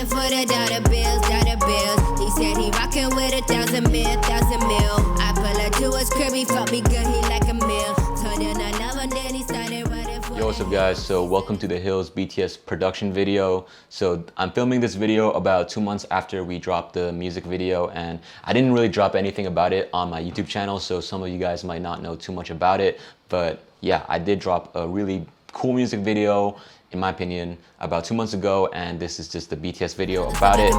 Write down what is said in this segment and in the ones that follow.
Rockin' for the dollar bills, dollar bills. He said he rockin' with 1,000 mil. I pull up to his crib, he fuck me good, he like a meal. Told him I love him, then he started running for. Yo, what's up guys? So welcome to the Hills BTS production video. So I'm filming this video about 2 months after we dropped the music video, and I didn't really drop anything about it on my YouTube channel, so some of you guys might not know too much about it. But yeah, I did drop a really cool music video, in my opinion, about 2 months ago, and this is just the BTS video about it.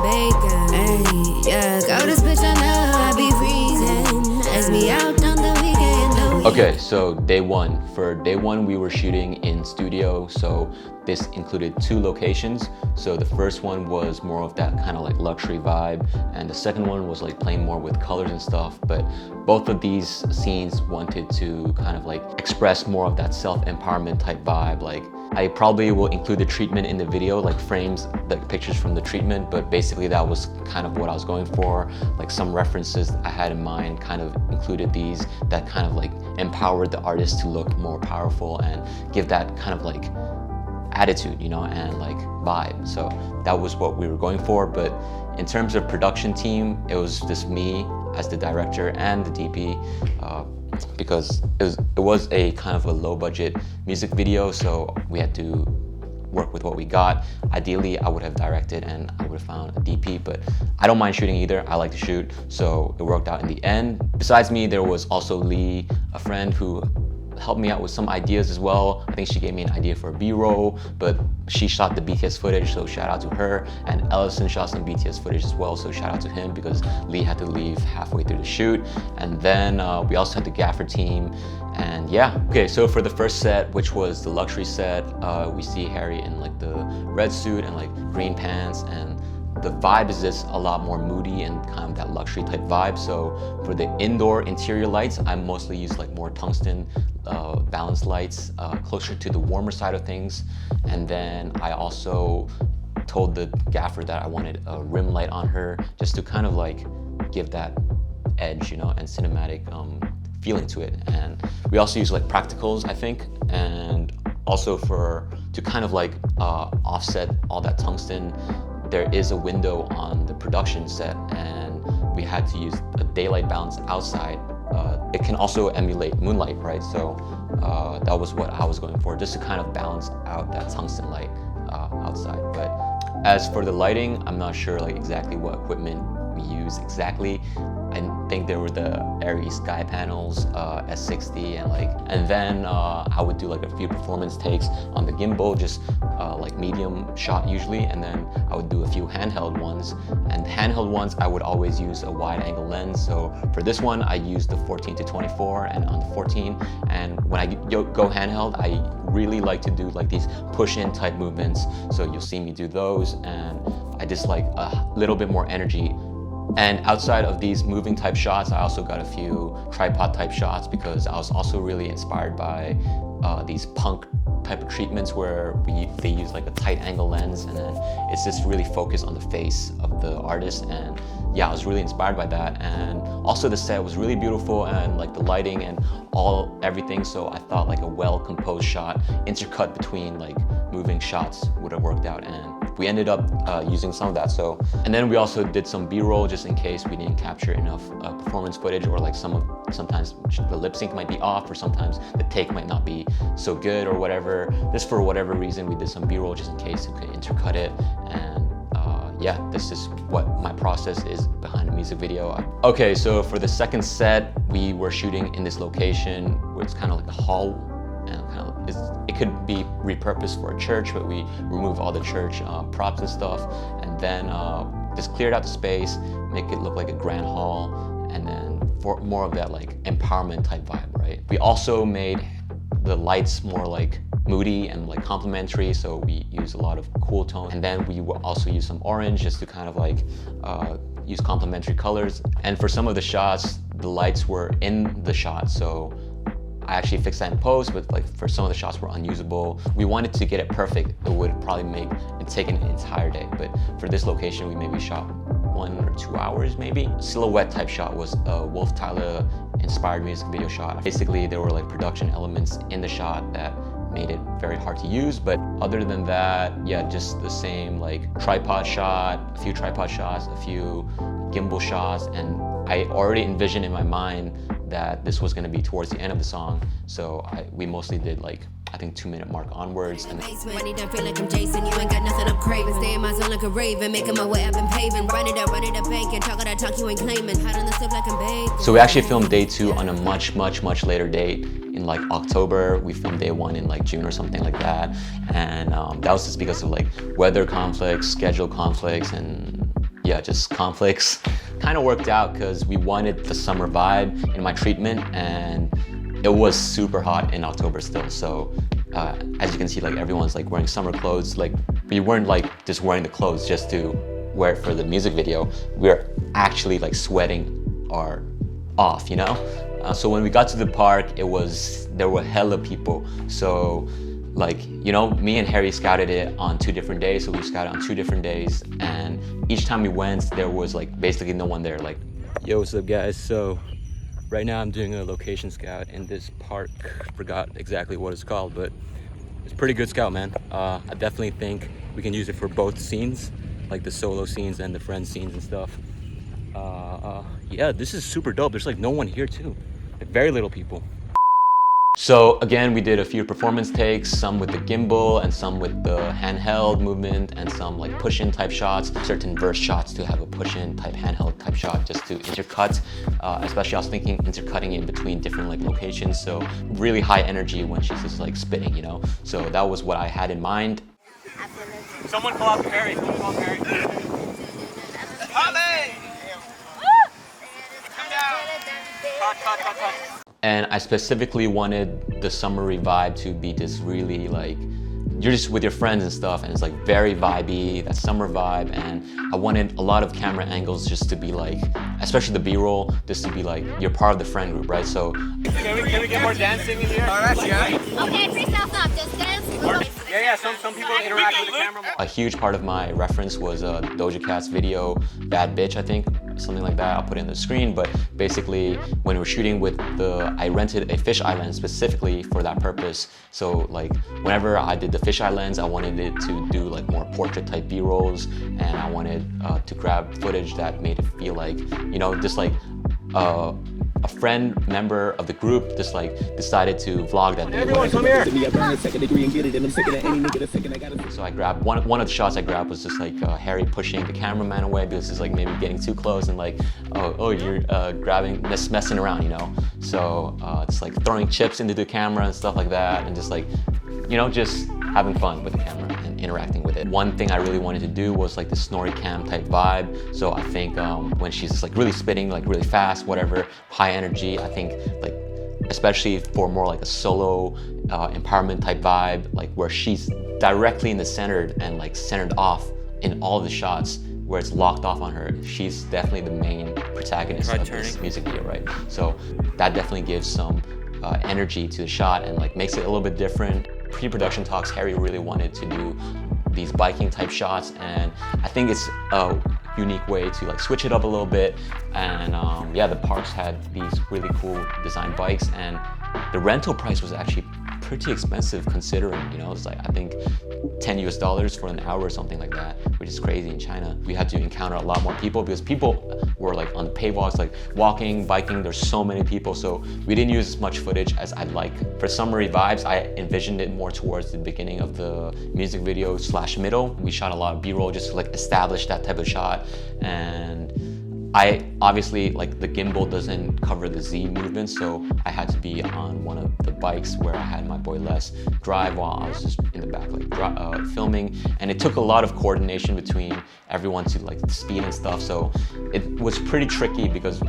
Okay, so day one. For day one, we were shooting in studio, so this included 2 locations. So the first one was more of that kind of like luxury vibe, and the second one was like playing more with colors and stuff. But both of these scenes wanted to kind of like express more of that self-empowerment type vibe. Like, I probably will include the treatment in the video, like frames, like pictures from the treatment, but basically that was kind of what I was going for. Like some references I had in mind kind of included these that kind of like empowered the artist to look more powerful and give that kind of like attitude, you know, and like vibe. So that was what we were going for. But in terms of production team, it was just me as the director and the DP, because it was a kind of a low budget music video, so we had to work with what we got. Ideally, I would have directed and I would have found a DP, but I don't mind shooting either. I like to shoot, so it worked out in the end. Besides me, there was also Lee, a friend who helped me out with some ideas as well. I think she gave me an idea for a B-roll, but she shot the BTS footage, so shout out to her. And Ellison shot some BTS footage as well, so shout out to him because Lee had to leave halfway through the shoot. And then we also had the gaffer team, and yeah. Okay, so for the first set, which was the luxury set, we see Harry in like the red suit and like green pants, and the vibe is just a lot more moody and kind of that luxury type vibe. So for the indoor interior lights, I mostly use like more tungsten balanced lights, closer to the warmer side of things. And then I also told the gaffer that I wanted a rim light on her, just to kind of like give that edge, you know, and cinematic feeling to it. And we also use like practicals, I think, and also to kind of like offset all that tungsten, there is a window on the production set, and we had to use a daylight balance outside. It can also emulate moonlight, right? So that was what I was going for, just to kind of balance out that tungsten light outside. But as for the lighting, I'm not sure like exactly what equipment we use exactly. I think there were the Airy sky panels, S60, and then I would do like a few performance takes on the gimbal, just like medium shot usually, and then I would do a few handheld ones. And handheld ones, I would always use a wide angle lens. So for this one, I used the 14-24 and on the 14. And when I go handheld, I really like to do like these push-in type movements. So you'll see me do those, and I just like a little bit more energy. And outside of these moving type shots, I also got a few tripod type shots because I was also really inspired by these punk type of treatments where they use like a tight angle lens, and then it's just really focused on the face of the artist. And yeah, I was really inspired by that. And also the set was really beautiful, and like the lighting and everything. So I thought like a well-composed shot intercut between like moving shots would have worked out, and we ended up using some of that. So, and then we also did some B-roll just in case we didn't capture enough performance footage, or like sometimes the lip sync might be off, or sometimes the take might not be so good or whatever. Just for whatever reason, we did some B-roll just in case we could intercut it. And yeah, this is what my process is behind a music video. Okay, so for the second set, we were shooting in this location where it's kind of like a hall, and it could be repurposed for a church, but we removed all the church props and stuff, and then just cleared out the space, make it look like a grand hall, and then for more of that like empowerment type vibe, right? We also made the lights more like moody and like complementary, so we use a lot of cool tones, and then we will also use some orange just to kind of like use complementary colors. And for some of the shots, the lights were in the shot, so I actually fixed that in post, but like for some of the shots were unusable. We wanted to get it perfect. It would probably take an entire day, but for this location, we maybe shot 1 or 2 hours maybe. Silhouette type shot was a Wolf Tyler inspired music video shot. Basically, there were like production elements in the shot that made it very hard to use. But other than that, yeah, just the same like tripod shot, a few tripod shots, a few gimbal shots, and I already envisioned in my mind that this was going to be towards the end of the song, so we mostly did like I think 2-minute mark onwards. And Money don't feel like I'm Jason, you ain't got nothing I'm craving. Stay in my zone like a raven, making my way up and paving. Run it up, bank, and talk all that talk you ain't claiming. Hot on the stove like I'm baked. So we actually filmed day 2 on a much later date in like October. We filmed day 1 in like June or something like that, and that was just because of like weather conflicts, schedule conflicts, and yeah, just conflicts. Kind of worked out because we wanted the summer vibe in my treatment, and it was super hot in October still. So as you can see, like everyone's like wearing summer clothes. Like we weren't like just wearing the clothes just to wear it for the music video. We were actually like sweating our off, you know? So when we got to the park, there were hella people. So like, you know, me and Harry scouted it on 2 different days. So we scouted on 2 different days, and each time we went, there was like basically no one there. Like, yo, what's up guys? So right now I'm doing a location scout in this park. Forgot exactly what it's called, but it's a pretty good scout, man. I definitely think we can use it for both scenes, like the solo scenes and the friend scenes and stuff. Yeah, this is super dope. There's like no one here too. Like, very little people. So again, we did a few performance takes, some with the gimbal and some with the handheld movement, and some like push-in type shots, certain verse shots to have a push-in type handheld type shot just to intercut. Especially I was thinking intercutting in between different like locations, so really high energy when she's just like spitting, you know? So that was what I had in mind. Someone call out Perry, someone call Perry. Come down. Cut. And I specifically wanted the summery vibe to be this really like, you're just with your friends and stuff, and it's like very vibey, that summer vibe. And I wanted a lot of camera angles just to be like, especially the B-roll, just to be like, you're part of the friend group, right? So Can we get more dancing in here? Alright, yeah. Okay, freestyle stop, just dance. Yeah, some people interact with the camera more. a huge part of my reference was Doja Cat's video, Bad Bitch, I think, something like that. I'll put it in the screen, but basically when we were shooting with I rented a fisheye lens specifically for that purpose. So like whenever I did the fisheye lens, I wanted it to do like more portrait type B-rolls, and I wanted to grab footage that made it feel like, you know, just like a friend member of the group just like decided to vlog that day. Everyone come here. So I grabbed one of the shots I grabbed was just like Harry pushing the cameraman away because he's like maybe getting too close, and like, oh you're grabbing, just messing around, you know? So it's like throwing chips into the camera and stuff like that, and just like, you know, just having fun with the camera and interacting with it. One thing I really wanted to do was like the snorri cam type vibe. So I think when she's just like really spitting, like really fast, whatever, high energy, I think like, especially for more like a solo empowerment type vibe, like where she's directly in the center and like centered off in all the shots where it's locked off on her, she's definitely the main protagonist of this music video, right? So that definitely gives some energy to the shot and like makes it a little bit different. Pre-production talks, Harry really wanted to do these biking type shots, and I think it's a unique way to like switch it up a little bit. And yeah, the parks had these really cool design bikes, and the rental price was actually pretty expensive considering, you know, it's like I think $10 for an hour or something like that, which is crazy in China. We had to encounter a lot more people because people were like on the pave walks, like walking, biking, there's so many people, so we didn't use as much footage as I'd like. For summery vibes, I envisioned it more towards the beginning of the music video / middle. We shot a lot of B-roll just to like establish that type of shot, and I obviously, like the gimbal doesn't cover the Z movement, so I had to be on one of the bikes where I had my boy Les drive while I was just in the back like filming, and it took a lot of coordination between everyone to like speed and stuff, so it was pretty tricky because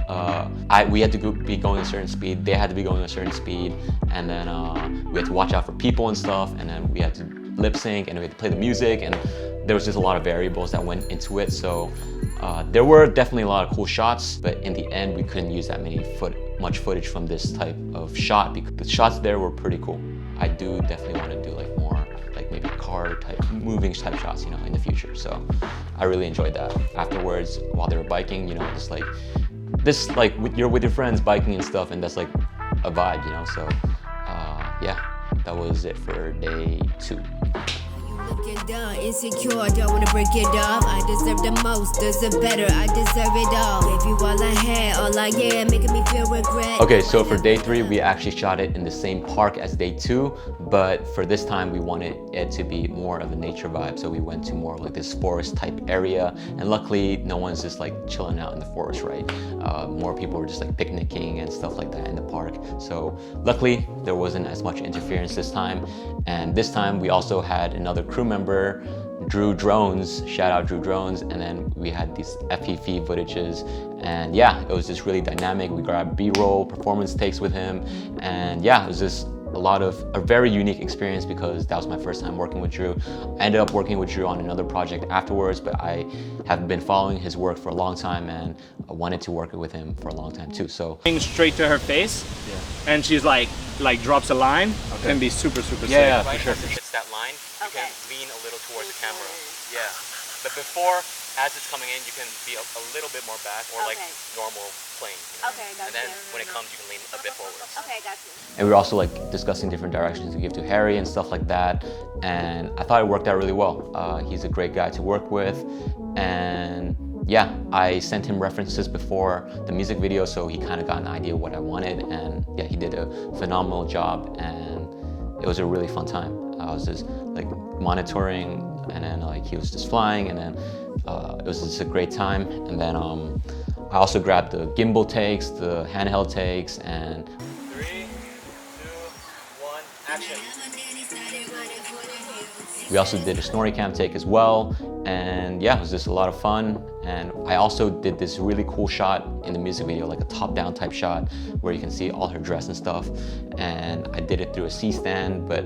we had to be going a certain speed, they had to be going a certain speed, and then we had to watch out for people and stuff, and then we had to lip sync and we had to play the music, and there was just a lot of variables that went into it. So there were definitely a lot of cool shots, but in the end we couldn't use that much footage from this type of shot because the shots there were pretty cool. I do definitely want to do like more like maybe car type, moving type shots, you know, in the future. So I really enjoyed that. Afterwards, while they were biking, you know, just like this, like you're with your friends biking and stuff, and that's like a vibe, you know. So yeah. that was it for day 2. Looking down, insecure, don't wanna break it off. I deserve the most, deserve better, I deserve it all. Gave you all I had, all I get, making me feel regret. Okay, so for day 3, we actually shot it in the same park as day 2, but for this time we wanted it to be more of a nature vibe. So we went to more of like this forest type area, and luckily no one's just like chilling out in the forest, right? More people were just like picnicking and stuff like that in the park. So luckily there wasn't as much interference this time. And this time we also had another crew member, Drew Drones, shout out Drew Drones, and then we had these FPV footages, and yeah, it was just really dynamic. We grabbed B-roll, performance takes with him, and yeah, it was just a very unique experience because that was my first time working with Drew. I ended up working with Drew on another project afterwards, but I have been following his work for a long time and I wanted to work with him for a long time too. So straight to her face, and she's like drops a line, can be super sick. yeah, for sure. It's that line, you can lean a little towards the camera. Yeah. But before, as it's coming in, you can be a little bit more back or like normal plane. You know? Okay, gotcha. And then when it comes, you can lean a bit forward. Okay, gotcha. And we were also like discussing different directions to give to Harry and stuff like that. And I thought it worked out really well. He's a great guy to work with. And yeah, I sent him references before the music video, so he kind of got an idea of what I wanted. And yeah, he did a phenomenal job and it was a really fun time. I was just like monitoring, and then like he was just flying, and then it was just a great time. And then I also grabbed the gimbal takes, the handheld takes, and 3, 2, 1, action. we also did a snorri cam take as well. And yeah, it was just a lot of fun. And I also did this really cool shot in the music video, like a top-down type shot where you can see all her dress and stuff. And I did it through a C-stand, but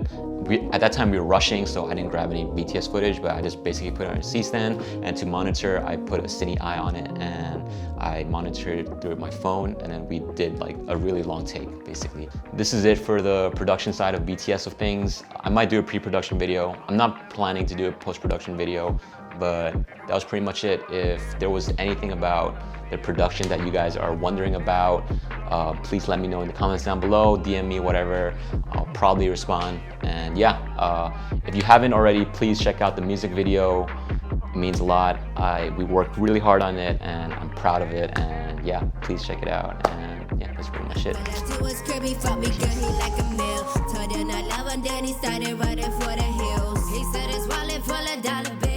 at that time we were rushing, so I didn't grab any BTS footage, but I just basically put it on a C-stand. And to monitor, I put a cine eye on it and I monitored it through my phone, and then we did like a really long take, basically. This is it for the production side of BTS of things. I might do a pre-production video. I'm not planning to do a post-production video, but that was pretty much it. If there was anything about the production that you guys are wondering about, please let me know in the comments down below, DM me, whatever. I'll probably respond. And yeah, if you haven't already, please check out the music video. It means a lot. We worked really hard on it and I'm proud of it. And yeah, please check it out. And yeah, that's pretty much it. He said his wallet full of dollar bills.